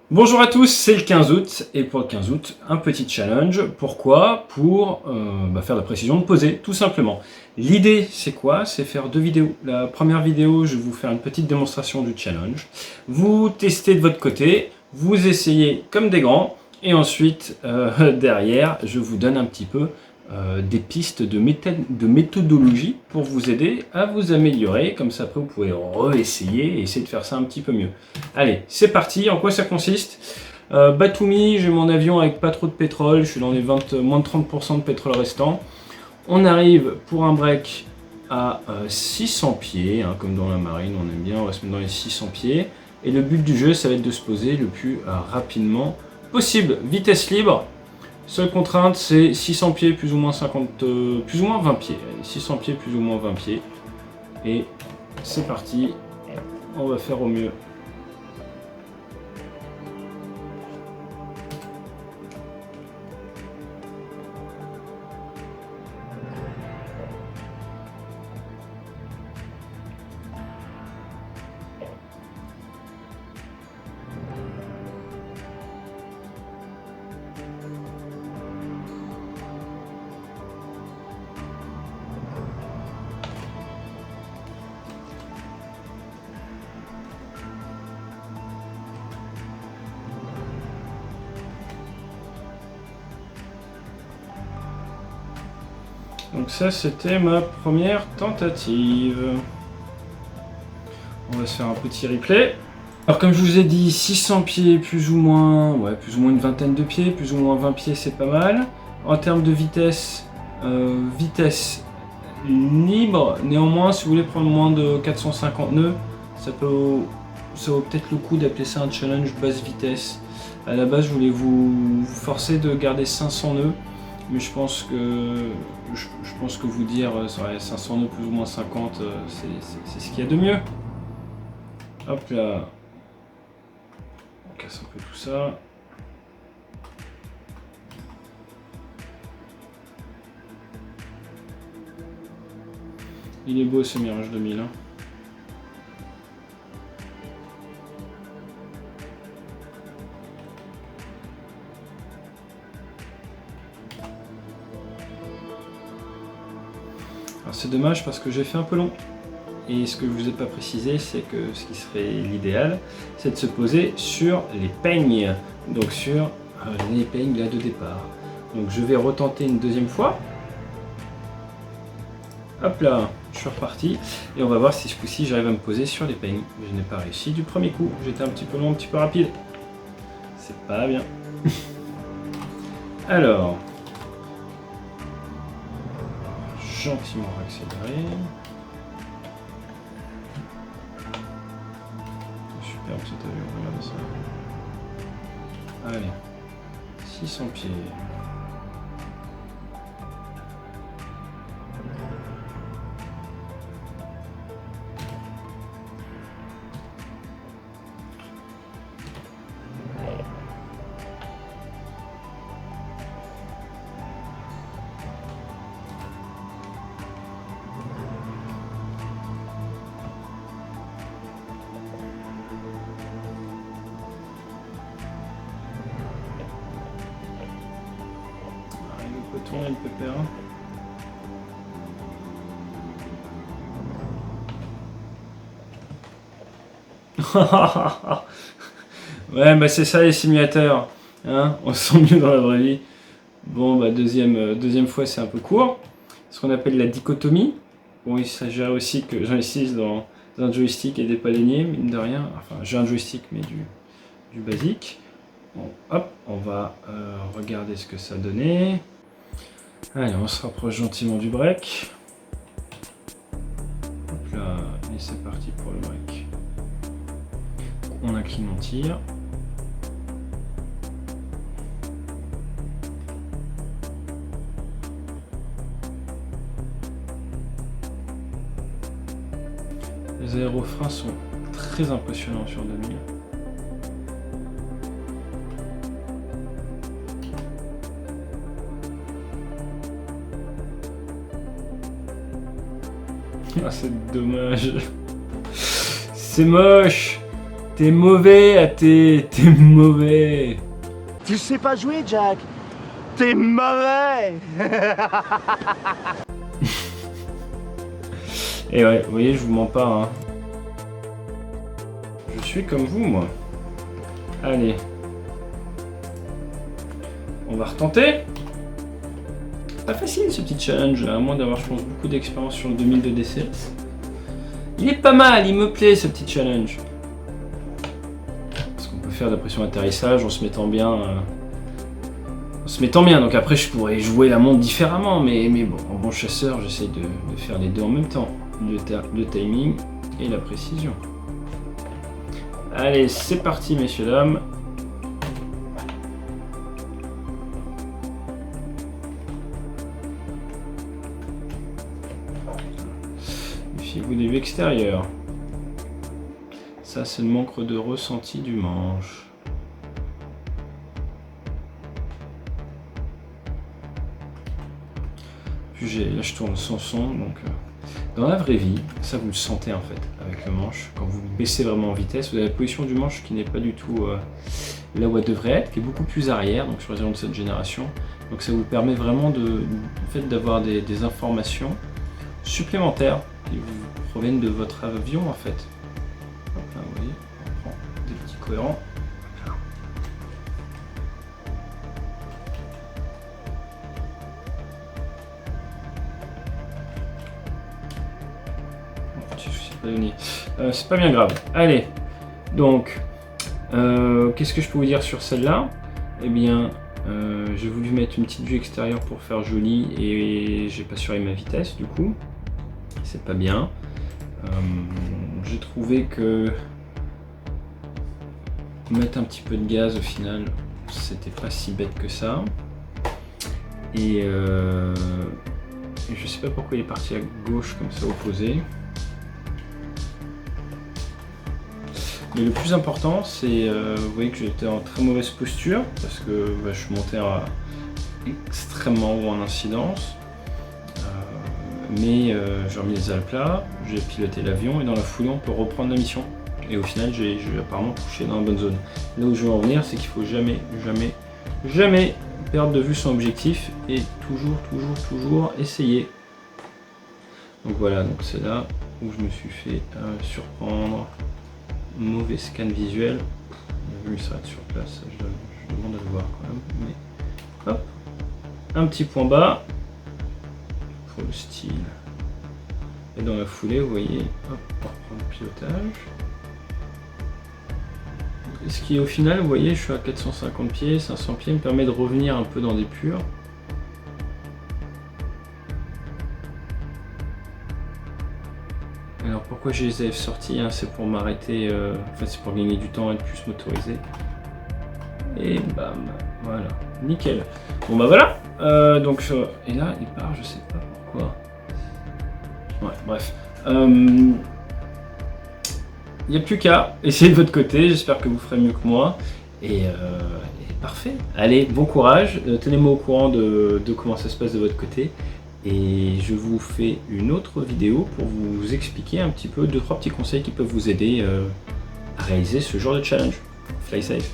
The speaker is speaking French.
Bonjour à tous, c'est le 15 août, et pour le 15 août, un petit challenge. Pourquoi? Pour faire la précision de poser, tout simplement. L'idée, c'est quoi? C'est faire deux vidéos. La première vidéo, je vais vous faire une petite démonstration du challenge. Vous testez de votre côté, vous essayez comme des grands, et ensuite, derrière, je vous donne un petit peu des pistes de méthodologie pour vous aider à vous améliorer. Comme ça, après, vous pouvez réessayer et essayer de faire ça un petit peu mieux. Allez, c'est parti. En quoi ça consiste? Batumi, j'ai mon avion avec pas trop de pétrole. Je suis dans les moins de 30% de pétrole restant. On arrive pour un break à 600 pieds, hein, comme dans la marine, on aime bien, on va se mettre dans les 600 pieds. Et le but du jeu, ça va être de se poser le plus rapidement possible. Vitesse libre. Seule contrainte, c'est 600 pieds plus ou moins 20 pieds. Allez, 600 pieds plus ou moins 20 pieds. Et c'est parti. On va faire au mieux. Donc ça, c'était ma première tentative. On va se faire un petit replay. Alors comme je vous ai dit, 600 pieds plus ou moins une vingtaine de pieds, plus ou moins 20 pieds, c'est pas mal. En termes de vitesse, vitesse libre. Néanmoins, si vous voulez prendre moins de 450 nœuds, ça vaut peut-être le coup d'appeler ça un challenge basse vitesse. À la base, je voulais vous forcer de garder 500 nœuds. Mais je pense que vous dire 500 nœuds plus ou moins 50, c'est ce qu'il y a de mieux. Hop là. On casse un peu tout ça. Il est beau ce Mirage 2000. Hein. Alors c'est dommage parce que j'ai fait un peu long. Et ce que je vous ai pas précisé, c'est que ce qui serait l'idéal, c'est de se poser sur les peignes. Donc sur les peignes là de départ. Donc je vais retenter une deuxième fois. Hop là, je suis reparti. Et on va voir si ce coup-ci j'arrive à me poser sur les peignes. Je n'ai pas réussi du premier coup. J'étais un petit peu long, un petit peu rapide. C'est pas bien. Alors. Gentiment accélérer. Superbe cet avion, regardez ça. Allez, 600 pieds. Tourner le pépère. Ouais, bah c'est ça les simulateurs. Hein, on se sent mieux dans la vraie vie. Bon, bah deuxième fois, c'est un peu court. Ce qu'on appelle la dichotomie. Bon, il s'agirait aussi que j'investisse dans un joystick et des paliniers, mine de rien. Enfin, j'ai un joystick, mais du basique. Bon, hop, on va regarder ce que ça donnait. Allez, on se rapproche gentiment du break. Hop là, et c'est parti pour le break. On incline mon tir. Les aérofreins sont très impressionnants sur 2000. Ah, c'est dommage. C'est moche. T'es mauvais, t'es mauvais. Tu sais pas jouer, Jack. T'es mauvais. Et ouais, vous voyez, je vous mens pas, hein. Je suis comme vous, moi. Allez. On va retenter. Pas facile ce petit challenge, à moins d'avoir, je pense, beaucoup d'expérience sur le 2000 de DCS. Il est pas mal, il me plaît ce petit challenge. Parce qu'on peut faire de la pression d'atterrissage en se mettant bien. Donc après je pourrais jouer la montre différemment, mais bon, en bon chasseur, j'essaie de faire les deux en même temps. Le timing et la précision. Allez, c'est parti, messieurs, dames. Méfiez-vous des vues extérieures. Ça, c'est le manque de ressenti du manche. Puis là, je tourne sans son, donc dans la vraie vie, ça vous le sentez en fait avec le manche. Quand vous baissez vraiment en vitesse, vous avez la position du manche qui n'est pas du tout là où elle devrait être, qui est beaucoup plus arrière, donc sur les avions de cette génération. Donc ça vous permet vraiment d'avoir des informations supplémentaires qui vous proviennent de votre avion en fait. Hop là, vous voyez, on prend des petits cohérents. C'est pas bien grave. Allez, donc, qu'est-ce que je peux vous dire sur celle-là? Eh bien, j'ai voulu mettre une petite vue extérieure pour faire joli et j'ai pas assuré ma vitesse du coup. C'est pas bien. J'ai trouvé que mettre un petit peu de gaz au final, c'était pas si bête que ça. Et je sais pas pourquoi il est parti à gauche comme ça opposé. Mais le plus important, c'est, vous voyez que j'étais en très mauvaise posture parce que je suis monté extrêmement haut en incidence. Mais j'ai remis les ailes à plat, j'ai piloté l'avion et dans la foulée on peut reprendre la mission. Et au final j'ai apparemment touché dans la bonne zone. Là où je veux en venir, c'est qu'il faut jamais perdre de vue son objectif et toujours essayer. Donc voilà, donc c'est là où je me suis fait surprendre. Mauvais scan visuel. Le vu s'arrête sur place, je demande à le voir quand même. Mais hop, un petit point bas pour le style. Et dans la foulée, vous voyez, hop, on reprend le pilotage. Et ce qui au final, vous voyez, je suis à 450 pieds, 500 pieds, me permet de revenir un peu dans des purs. Alors pourquoi j'ai les AF sortis, hein, c'est pour m'arrêter, en fait c'est pour gagner du temps et de plus m'autoriser. Et bam, voilà, nickel. Bon bah voilà, donc et là il part, je sais pas pourquoi. Ouais, bref. Il n'y a plus qu'à essayer de votre côté, j'espère que vous ferez mieux que moi. Et parfait. Allez, bon courage, tenez-moi au courant de comment ça se passe de votre côté. Et je vous fais une autre vidéo pour vous expliquer un petit peu 2-3 petits conseils qui peuvent vous aider à réaliser ce genre de challenge. Fly safe.